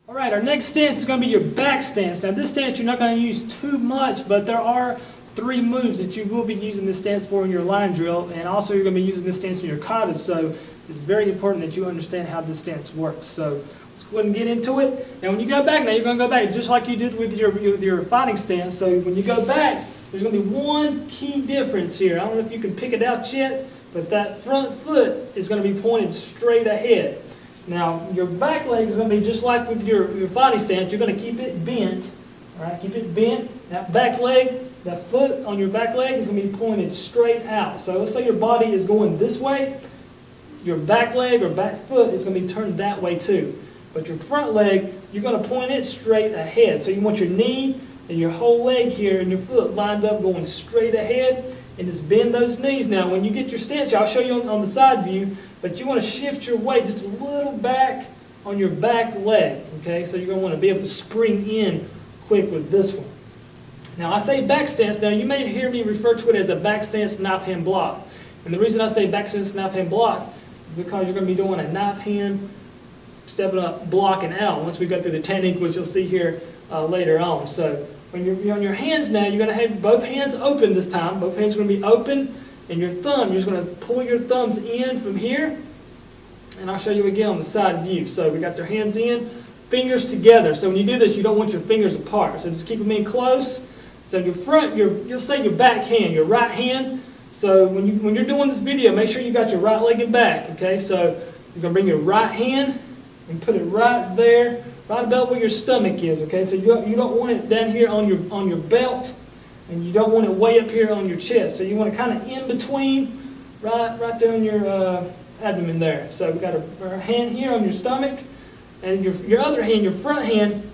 All right, our next stance is going to be your back stance. Now this stance you're not going to use too much, but there are 3 moves that you will be using this stance for in your line drill, and also you're going to be using this stance in your katas, so it's very important that you understand how this stance works. So let's go ahead and get into it. Now when you go back, now you're going to go back just like you did with your fighting stance. So when you go back, there's going to be one key difference here. I don't know if you can pick it out yet, but that front foot is going to be pointed straight ahead. Now, your back leg is going to be just like with your fighting stance. You're going to keep it bent. All right, keep it bent. That back leg, that foot on your back leg is going to be pointed straight out. So let's say your body is going this way. Your back leg or back foot is going to be turned that way too. But your front leg, you're going to point it straight ahead. So you want your knee and your whole leg here and your foot lined up going straight ahead. And just bend those knees. Now, when you get your stance here, I'll show you on the side view, but you want to shift your weight just a little back on your back leg, okay? So you're going to want to be able to spring in quick with this one. Now, I say back stance. Now, you may hear me refer to it as a back stance knife hand block. And the reason I say back stance knife hand block is because you're going to be doing a knife hand, stepping up, blocking out once we go through the technique, which you'll see here later on. So when you're on your hands now, you're going to have both hands open this time. Both hands are going to be open. And your thumb, you're just going to pull your thumbs in from here. And I'll show you again on the side view. So we got their hands in, fingers together. So when you do this, you don't want your fingers apart. So just keep them in close. So your front, you'll say your back hand, your right hand. So when you're doing this video, make sure you got your right leg and back. Okay, so you're going to bring your right hand and put it right there, right about where your stomach is. Okay, so you don't want it down here on your belt. And you don't want it way up here on your chest. So you want to kind of in between, right there on your abdomen there. So we've got our hand here on your stomach. And your other hand, your front hand,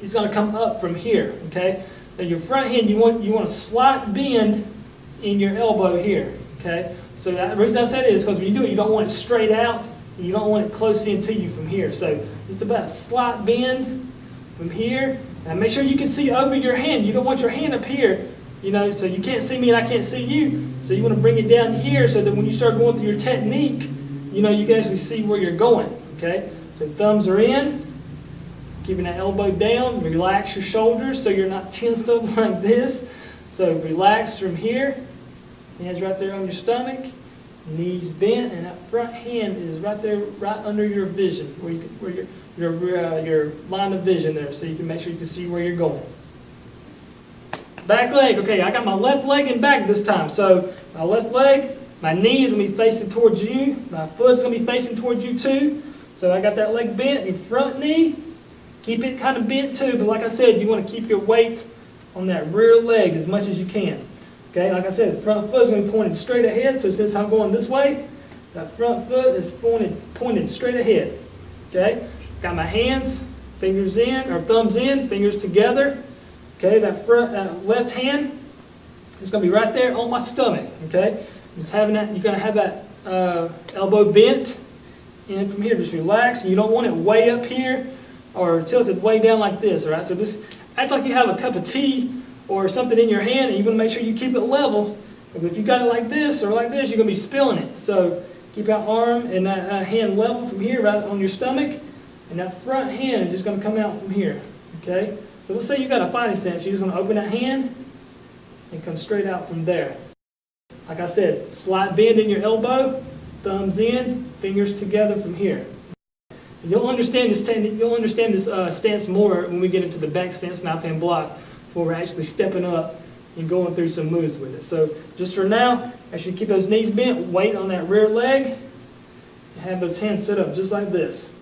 is going to come up from here. Okay? So your front hand, you want a slight bend in your elbow here. Okay? So the reason I said it is because when you do it, you don't want it straight out. And you don't want it close into you from here. So just about a slight bend from here. Now make sure you can see over your hand. You don't want your hand up here, so you can't see me and I can't see you. So you want to bring it down here so that when you start going through your technique, you can actually see where you're going. Okay? So thumbs are in, keeping that elbow down. Relax your shoulders so you're not tensed up like this. So relax from here. Hands right there on your stomach, knees bent, and that front hand is right there, right under your vision, where your line of vision there, so you can make sure you can see where you're going. Back leg, okay, I got my left leg in back this time. So my left leg, my knee is going to be facing towards you. My foot is going to be facing towards you too. So I got that leg bent. Your front knee, keep it kind of bent too, but like I said, you want to keep your weight on that rear leg as much as you can. Okay, like I said, the front foot is going to be pointed straight ahead, so since I'm going this way, that front foot is pointed straight ahead. Okay? Got my hands, fingers in, or thumbs in, fingers together. Okay, that left hand is going to be right there on my stomach. Okay, it's having that. You're going to have that elbow bent in from here. Just relax. You don't want it way up here or tilted way down like this. All right, so just act like you have a cup of tea or something in your hand, and you want to make sure you keep it level. Because if you got it like this or like this, you're going to be spilling it. So keep that arm and that hand level from here, right on your stomach. And that front hand is just going to come out from here, okay? So let's say you got a fighting stance. You're just going to open that hand and come straight out from there. Like I said, slight bend in your elbow, thumbs in, fingers together from here. And you'll understand this technique. You'll understand this stance more when we get into the back stance knife hand block, before we're actually stepping up and going through some moves with it. So just for now, actually keep those knees bent, weight on that rear leg, and have those hands set up just like this.